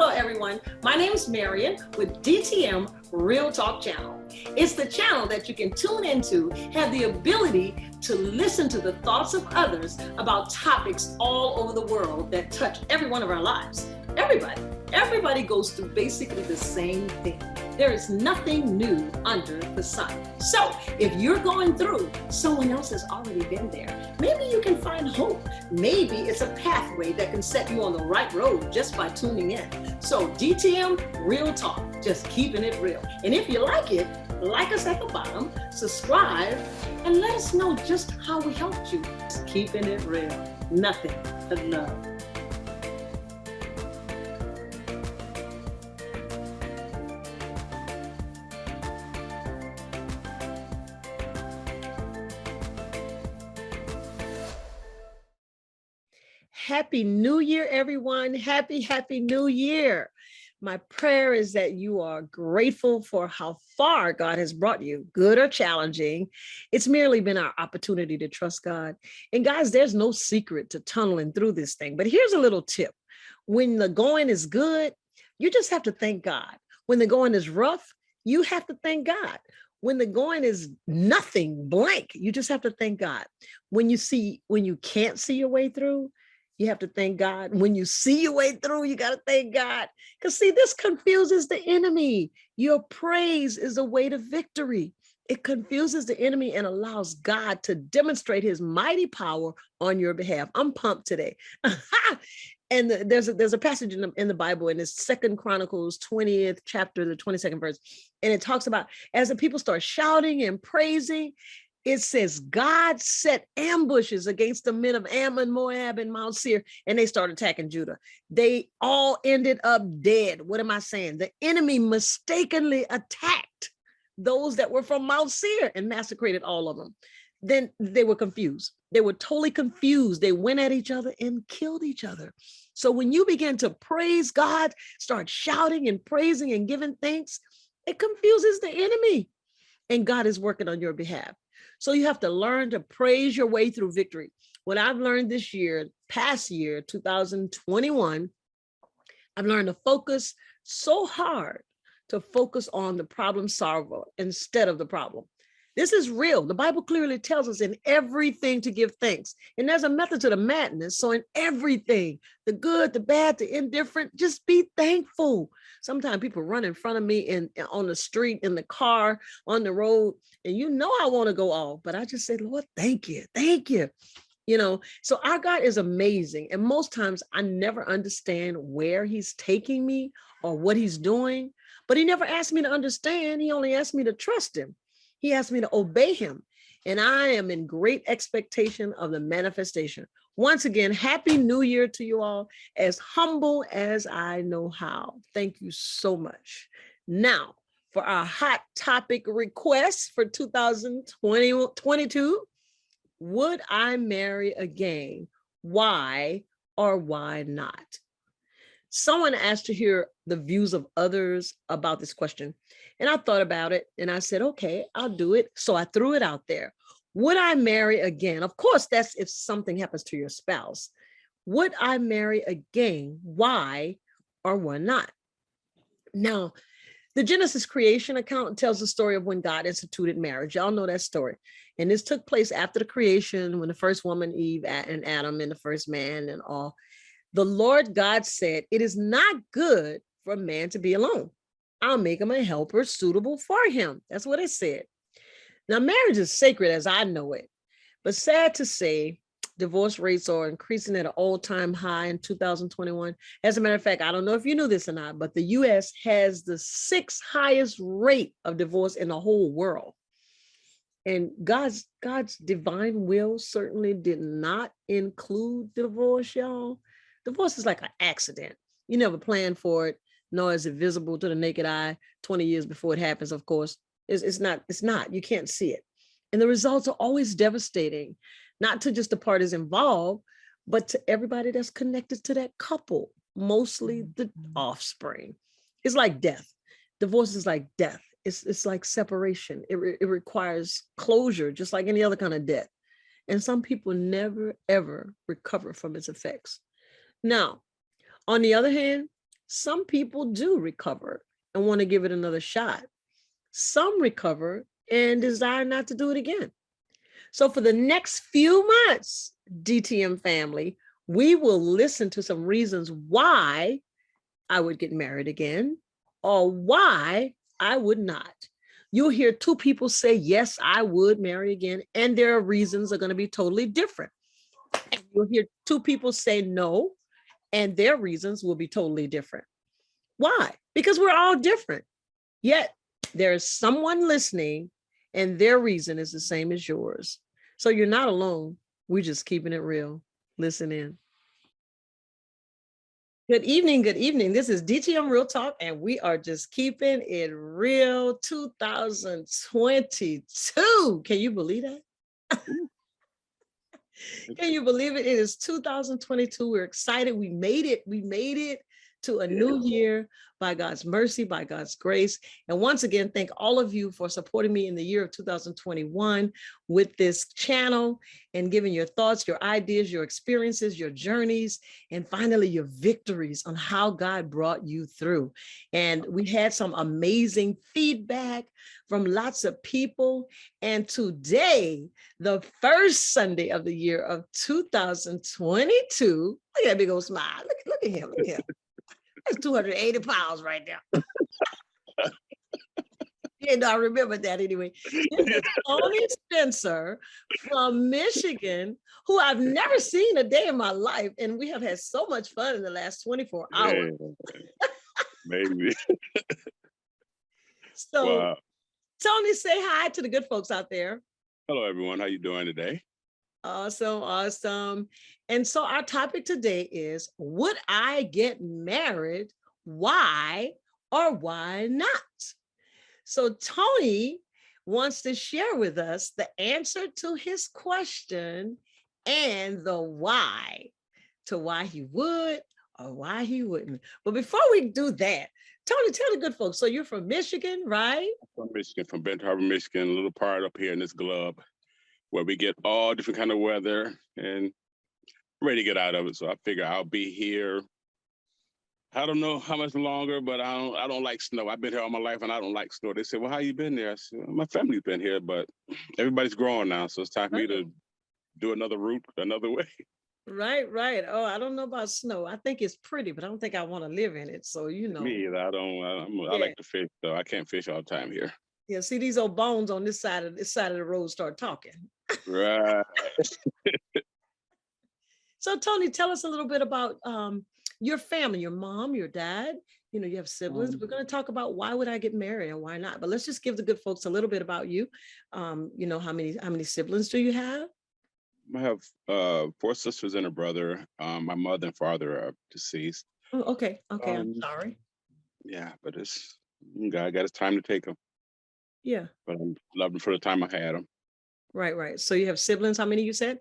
Hello, everyone. My name is Marion with DTM Real Talk Channel. It's the channel that you can tune into, have the ability to listen to the thoughts of others about topics all over the world that touch every one of our lives. Everybody goes through basically the same thing. There is nothing new under the sun. So if you're going through, someone else has already been there. Maybe you can find hope. Maybe it's a pathway that can set you on the right road just by tuning in. So DTM Real Talk, just keeping it real. And if you like it, like us at the bottom, subscribe, and let us know just how we helped you. Just keeping it real. Nothing but love. Happy New Year, everyone. Happy New Year. My prayer is that you are grateful for how far God has brought you, good or challenging. It's merely been our opportunity to trust God. And guys, there's no secret to tunneling through this thing. But here's a little tip. When the going is good, you just have to thank God. When the going is rough, you have to thank God. When the going is nothing, blank, you just have to thank God. When you can't see your way through, you have to thank God. When you see your way through, you got to thank God. Because see, this confuses the enemy. Your praise is a way to victory. It confuses the enemy and allows God to demonstrate his mighty power on your behalf. I'm pumped today. And there's a passage in the Bible, and it's 2 Chronicles 20th chapter, the 22nd verse. And it talks about as the people start shouting and praising, it says God set ambushes against the men of Ammon, Moab, and Mount Seir, and they started attacking Judah. They all ended up dead. What am I saying? The enemy mistakenly attacked those that were from Mount Seir and massacred all of them. Then they were confused. They were totally confused. They went at each other and killed each other. So when you begin to praise God, start shouting and praising and giving thanks, it confuses the enemy, and God is working on your behalf. So you have to learn to praise your way through victory. What I've learned this year, past year, 2021, I've learned to focus so hard to focus on the problem solver instead of the problem. This is real. The Bible clearly tells us in everything to give thanks. And there's a method to the madness. So in everything, the good, the bad, the indifferent, just be thankful. Sometimes people run in front of me on the street, in the car, on the road, and I want to go off, but I just say, Lord, thank you. Thank you. So our God is amazing. And most times I never understand where he's taking me or what he's doing, but he never asked me to understand. He only asked me to trust him. He asked me to obey him. And I am in great expectation of the manifestation. Once again, Happy New Year to you all, as humble as I know how. Thank you so much. Now, for our hot topic request for 2022, would I marry again? Why or why not? Someone asked to hear the views of others about this question. And I thought about it and I said, okay, I'll do it. So I threw it out there. Would I marry again? Of course, that's if something happens to your spouse. Would I marry again? Why or why not? Now, the Genesis creation account tells the story of when God instituted marriage. Y'all know that story. And this took place after the creation, when the first woman, Eve, and Adam, and the first man and all. The Lord God said, it is not good for a man to be alone. I'll make him a helper suitable for him. That's what it said. Now, marriage is sacred as I know it, but sad to say, divorce rates are increasing at an all-time high in 2021. As a matter of fact, I don't know if you knew this or not, but the U.S. has the 6th highest rate of divorce in the whole world. And God's divine will certainly did not include divorce, y'all. Divorce is like an accident. You never planned for it, nor is it visible to the naked eye 20 years before it happens, of course. It's not, you can't see it. And the results are always devastating, not to just the parties involved, but to everybody that's connected to that couple, mostly the offspring. It's like death. Divorce is like death. It's like separation. It requires closure, just like any other kind of death. And some people never, ever recover from its effects. Now, on the other hand, Some people do recover and want to give it another shot. Some recover and desire not to do it again. So for the next few months, DTM family, we will listen to some reasons why I would get married again or why I would not. You'll hear two people say, yes, I would marry again. And their reasons are going to be totally different. And you'll hear two people say no, and their reasons will be totally different. Why? Because we're all different. Yet there is someone listening and their reason is the same as yours. So you're not alone. We're just keeping it real. Listen in. Good evening. Good evening. This is DTM Real Talk, and we are just keeping it real 2022. Can you believe that? Can you believe it? It is 2022. We're excited. We made it. We made it to a new year by God's mercy, by God's grace. And once again, thank all of you for supporting me in the year of 2021 with this channel and giving your thoughts, your ideas, your experiences, your journeys, and finally your victories on how God brought you through. And we had some amazing feedback from lots of people. And today, the first Sunday of the year of 2022, look at that big old smile. Look at him. Look at him. That's 280 pounds right there. Yeah, no, I remember that anyway. This is Tony Spencer from Michigan, who I've never seen a day in my life. And we have had so much fun in the last 24 hours. Maybe. So, wow. Tony, say hi to the good folks out there. Hello, everyone. How you doing today? Awesome, awesome. And so our topic today is, would I get married? Why or why not? So Tony wants to share with us the answer to his question and the why, to why he would or why he wouldn't. But before we do that, Tony, tell the good folks, so you're from Michigan, right? I'm from Michigan, from Benton Harbor, Michigan, a little part up here in this globe, where we get all different kind of weather and ready to get out of it. So I figure I'll be here. I don't know how much longer, but I don't like snow. I've been here all my life and I don't like snow. They say, well, how you been there? I said, well, my family's been here, but everybody's growing now. So it's time for me to do another route, another way. Right, right. Oh, I don't know about snow. I think it's pretty, but I don't think I want to live in it. So, you know. Me either. I like to fish, though. I can't fish all the time here. Yeah, see these old bones on this side of the road start talking. Right. So Tony, tell us a little bit about your family, your mom, your dad. You know, you have siblings. We're going to talk about why would I get married and why not. But let's just give the good folks a little bit about you. You know, how many siblings do you have? I have 4 sisters and a brother. My mother and father are deceased. Oh, okay. Okay, I'm sorry. Yeah, but God got his time to take them. Yeah. But I love them for the time I had them. Right, right. So you have siblings. How many you said?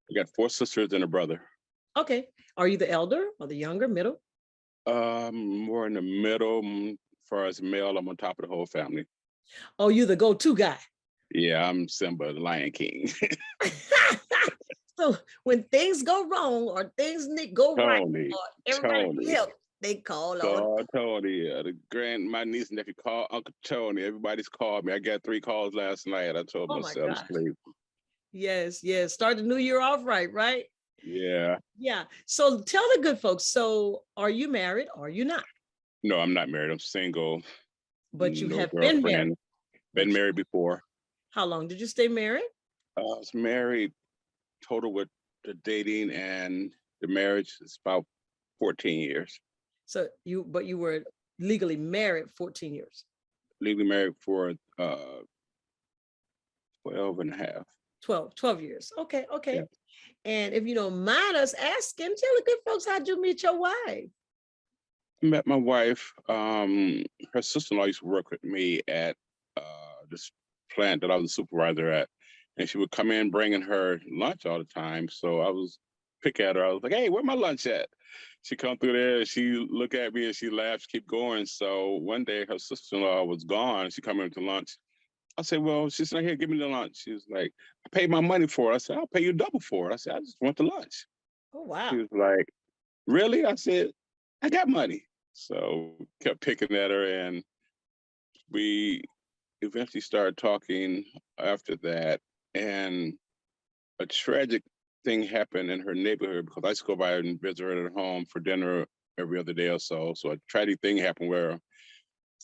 I got 4 sisters and a brother. Okay. Are you the elder or the younger, middle? More in the middle. As far as male, I'm on top of the whole family. Oh, you the go-to guy. Yeah, I'm Simba, the Lion King. So when things go wrong or things go right, or everybody help, they call on Tony. My niece and nephew call Uncle Tony. Everybody's called me. I got 3 calls last night. I told myself to sleep. Yes, yes. Start the new year off right, right? Yeah. Yeah. So tell the good folks, so are you married or are you not? No, I'm not married. I'm single. But you have been married. Been married before. How long did you stay married? I was married total with the dating and the marriage is about 14 years. So you were legally married 14 years. Legally married for 12 and a half. 12 years. Okay, okay. Yeah. And if you don't mind us asking, tell the good folks, how'd you meet your wife? I met my wife. Her sister-in-law used to work with me at this plant that I was a supervisor at. And she would come in bringing her lunch all the time. So I was pick at her. I was like, hey, where my lunch at? She come through there, she look at me and she laughs, keep going. So one day her sister-in-law was gone. She come in to lunch. I said, well, she's not here, give me the lunch. She was like, I paid my money for it. I said, I'll pay you double for it. I said, I just want the lunch. Oh, wow. She was like, really? I said, I got money. So kept picking at her, and we eventually started talking after that. And a tragic thing happened in her neighborhood because I used to go by and visit her at home for dinner every other day or so. So a tragic thing happened where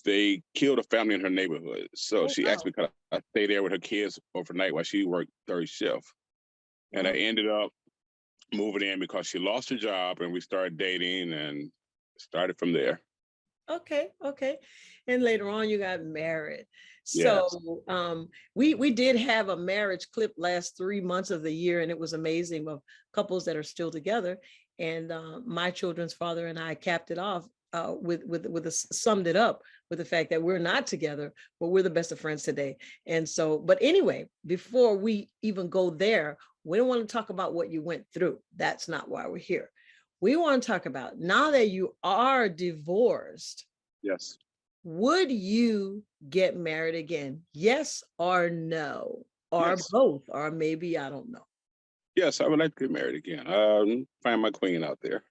they killed a family in her neighborhood. So Oh, she asked wow. me could I stay there with her kids overnight while she worked third shift. And I Wow. ended up moving in because she lost her job, and we started dating and started from there. Okay, okay. And later on you got married. Yes. So we did have a marriage clip last 3 months of the year, and it was amazing of couples that are still together. And my children's father and I capped it off summed it up with the fact that we're not together, but we're the best of friends today. And so, but anyway, before we even go there, we don't want to talk about what you went through. That's not why we're here. We want to talk about now that you are divorced, Yes. would you get married again? Yes or no? Or Yes. both? Or maybe, I don't know. Yes, I would like to get married again. Find my queen out there.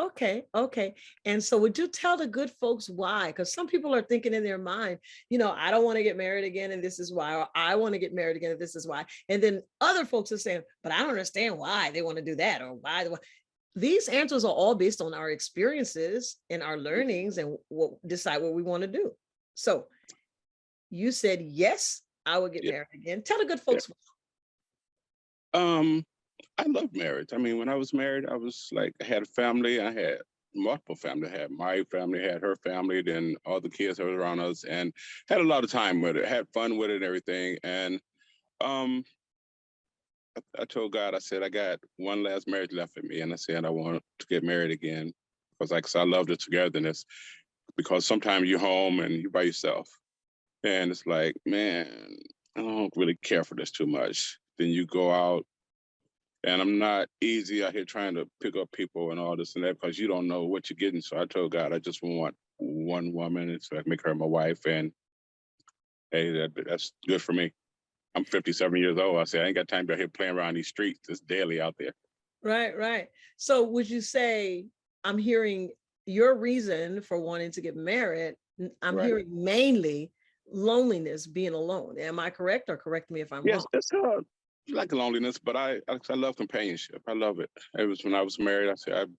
Okay, okay. And so would you tell the good folks why? Because some people are thinking in their mind, I don't want to get married again, and this is why, or I want to get married again, and this is why. And then other folks are saying, but I don't understand why they want to do that, or why. These answers are all based on our experiences and our learnings, and decide what we want to do. So you said, yes, I would get Yeah. married again. Tell the good Yeah. folks. Um, I love marriage. I mean, when I was married, I was like, I had a family. I had multiple family. I had my family, had her family, then all the kids that were around us, and had a lot of time with it. Had fun with it and everything. And um, I told God, I said, I got one last marriage left in me, and I said I want to get married again because, like, I love the togetherness. Because sometimes you're home and you're by yourself, and it's like, man, I don't really care for this too much. Then you go out, and I'm not easy out here trying to pick up people and all this and that because you don't know what you're getting. So I told God, I just want one woman, and so I can make her my wife, and hey, that's good for me. I'm 57 years old. I said I ain't got time to be out here playing around these streets. It's daily out there. Right, right. So would you say, I'm hearing your reason for wanting to get married, I'm Right. hearing mainly loneliness, being alone. Am I correct, or correct me if I'm Yes, wrong? it's like loneliness, but I love companionship. I love it. It was when I was married. I said,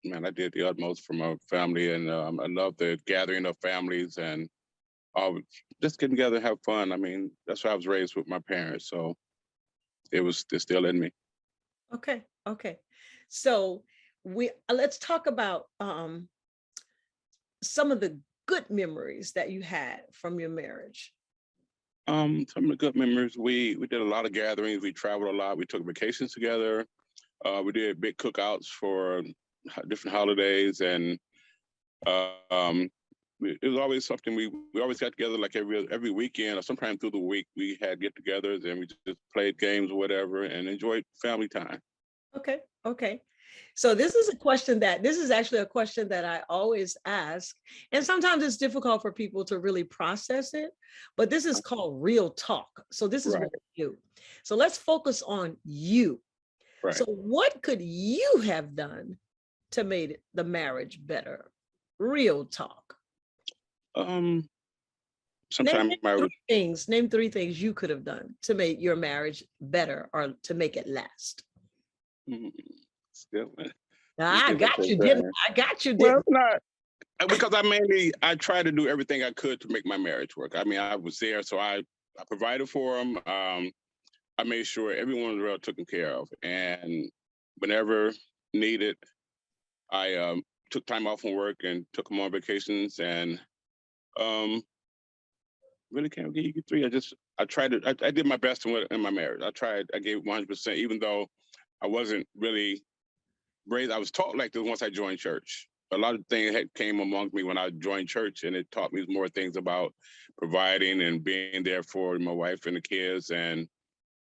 man, I did the utmost for my family, and I love the gathering of families and just getting together and have fun. I mean, that's why I was raised with my parents, so it's still in me. Okay, okay. So let's talk about some of the good memories that you had from your marriage. Some of the good memories. We did a lot of gatherings. We traveled a lot. We took vacations together. We did big cookouts for different holidays, and um, it was always something we always got together like every weekend or sometime through the week. We had get-togethers and we just played games or whatever and enjoyed family time. Okay, okay. So this is actually a question that I always ask. And sometimes it's difficult for people to really process it, but this is called real talk. So this is Right, what we do. So let's focus on you. right. So what could you have done to make the marriage better? Real talk. Um, Name Sometimes I three would things. Name three things you could have done to make your marriage better or to make it last. mm, still Now, you I get that got first you, didn't time. I? I got you, Well, didn't not because I tried to do everything I could to make my marriage work. I mean, I was there, so I provided for them. I made sure everyone was well taken care of, and whenever needed, I took time off from work and took them on vacations, and um, really can't give you three. I tried to I did my best in my marriage. I gave 100%, even though I wasn't really raised. I was taught like this once I joined church. A lot of things came among me when I joined church, and it taught me more things about providing and being there for my wife and the kids, and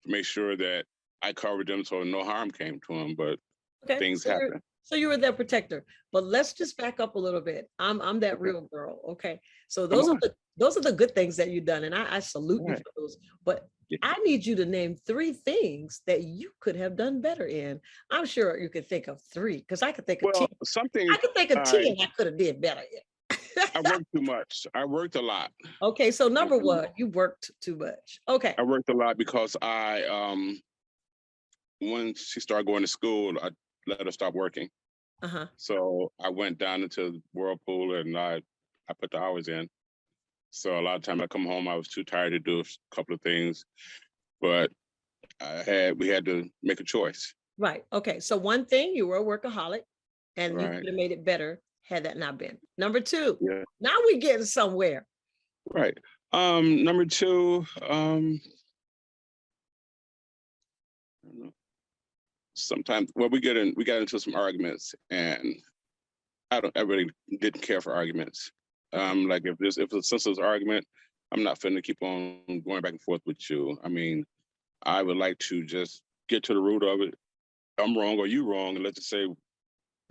to make sure that I covered them so no harm came to them. But Okay, things happen. so you were their protector. But let's just back up a little bit. I'm that Okay, real girl. Okay. So come on. those are the good things that you've done. And I salute All you right. for those. But I need you to name 3 things that you could have done better in. I'm sure you could think of 3 because I could think of 10. Well, some I things could think of I 10 I could have did better in. I worked too much. I worked a lot. Okay, so number 1, you worked too much. Okay. I worked a lot because when she started going to school, I let her stop working. Uh-huh. So I went down into the whirlpool and I put the hours in. So a lot of time I come home, I was too tired to do a couple of things, but we had to make a choice. Right. Okay. So one thing, you were a workaholic and you Right. could have made it better had that not been. Number 2, Yeah. now we're getting somewhere. Right. Number 2, I don't know. Sometimes we got into some arguments and I really didn't care for arguments. Like if it's a senseless argument, I'm not finna keep on going back and forth with you. I mean, I would like to just get to the root of it. I'm wrong or you wrong, and let's just say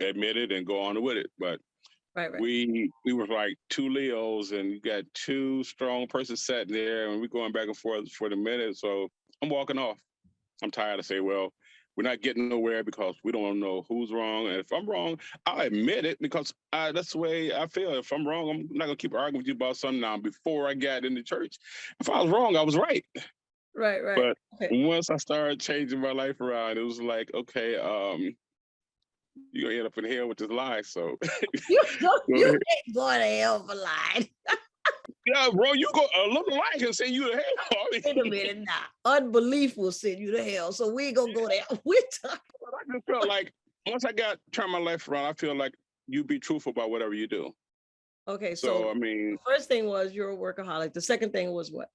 admit it and go on with it. But Right. we were like 2 Leos, and you got 2 strong persons sitting there, and we're going back and forth for the minute. So I'm walking off. I'm tired of saying, well, we're not getting nowhere because we don't know who's wrong. And if I'm wrong, I'll admit it because that's the way I feel. If I'm wrong, I'm not gonna keep arguing with you about something now. Before I got into church, if I was wrong, I was right. Right. But Okay. once I started changing my life around, it was like, okay, you're gonna end up in hell with this lie. So You go ahead. ain't going to hell for lying. Yeah, bro, you go a little lie can send you to hell. I mean, Wait a minute now. Unbelief will send you to hell. So we ain't gonna go there. We're talking. I just felt like once I turned my life around, I feel like you be truthful about whatever you do. Okay, So so I mean, the first thing was you're a workaholic. The second thing was what?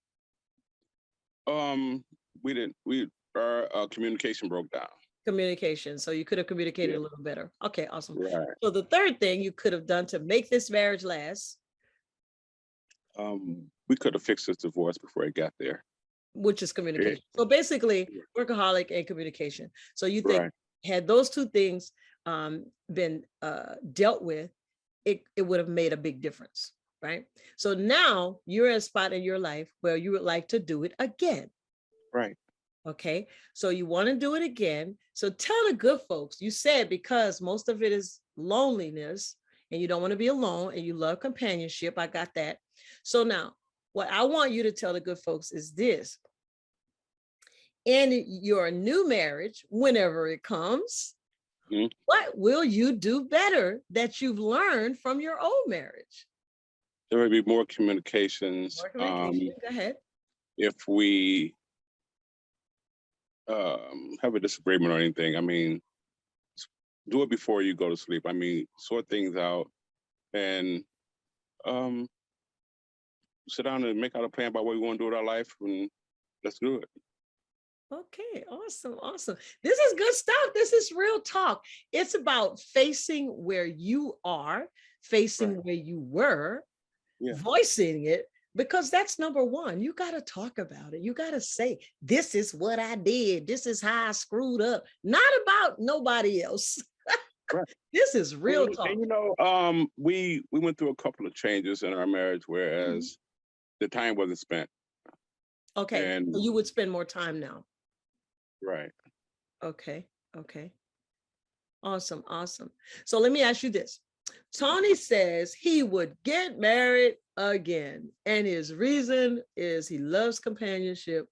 our communication broke down. Communication. So you could have communicated Yeah. a little better. Okay, awesome. Right. So the third thing you could have done to make this marriage last, We could have fixed this divorce before it got there. which is communication. So basically, workaholic and communication. So you think Right. had those 2 things been dealt with, it would have made a big difference, right? So now you're at a spot in your life where you would like to do it again. Right. Okay, so you want to do it again. So tell the good folks, you said because most of it is loneliness and you don't want to be alone and you love companionship. I got that. So now, what I want you to tell the good folks is this. In your new marriage, whenever it comes, what will you do better that you've learned from your old marriage? There would be more communications. Go ahead. If we have a disagreement or anything, I mean, do it before you go to sleep. I mean, sort things out and sit down and make out a plan about what we want to do with our life, and let's do it. Okay, awesome. This is good stuff. This is real talk. It's about facing where you are, facing where you were, voicing it, because that's number 1. You got to talk about it. You got to say, this is what I did. This is how I screwed up. Not about nobody else. Right. This is real talk. And, you know, we went through a couple of changes in our marriage, whereas the time wasn't spent. Okay, and so you would spend more time now. Right. Okay. Awesome. So let me ask you this. Tony says he would get married again. And his reason is he loves companionship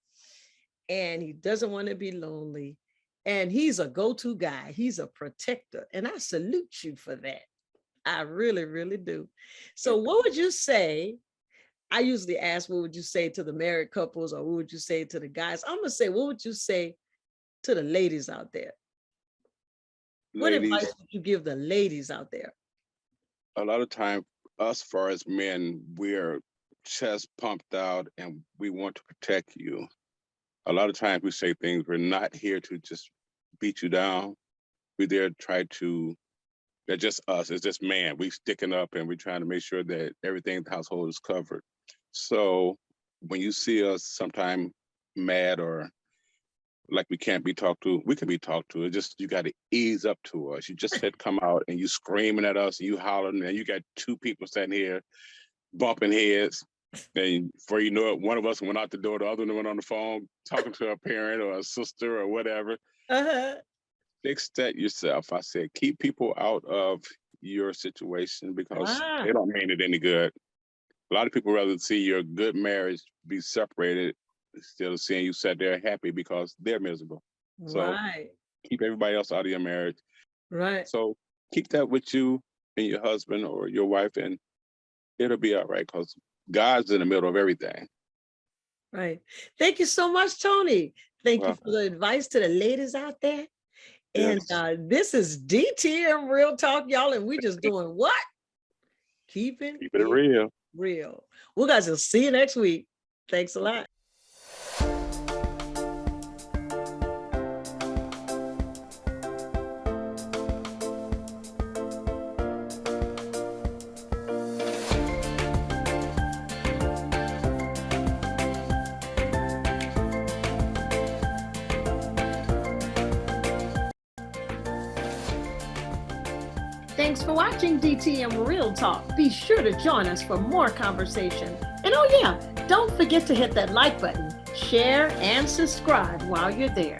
and he doesn't want to be lonely. And he's a go-to guy. He's a protector. And I salute you for that. I really, really do. So what would you say? I usually ask, what would you say to the married couples or what would you say to the guys? I'm going to say, what would you say to the ladies out there? What advice would you give the ladies out there? A lot of time, us far as men, we're chest pumped out and we want to protect you. A lot of times we say things, we're not here to just beat you down. We're there to try to, that's just us, it's just man. We sticking up and we're trying to make sure that everything in the household is covered. So when you see us sometime mad or like we can't be talked to, we can be talked to. It's just, you got to ease up to us. You just had come out and you screaming at us and you hollering and you got 2 people standing here bumping heads. And before you know it, one of us went out the door, the other one went on the phone talking to a parent or a sister or whatever. Uh-huh. Fix that yourself. I said, keep people out of your situation because Wow. they don't mean it any good. A lot of people rather see your good marriage be separated instead of seeing you sat there happy because they're miserable. So Right. keep everybody else out of your marriage. Right. So keep that with you and your husband or your wife, and it'll be all right because God's in the middle of everything. Right. Thank you so much, Tony. Thank you Well, for the advice to the ladies out there. And yes. this is DTM Real Talk, y'all. And we just doing what? Keeping Keep it it real. real. Well, guys, will see you next week. Thanks a lot. Thanks for watching DTM Real Talk. Be sure to join us for more conversation. And oh yeah, don't forget to hit that like button, share, and subscribe while you're there.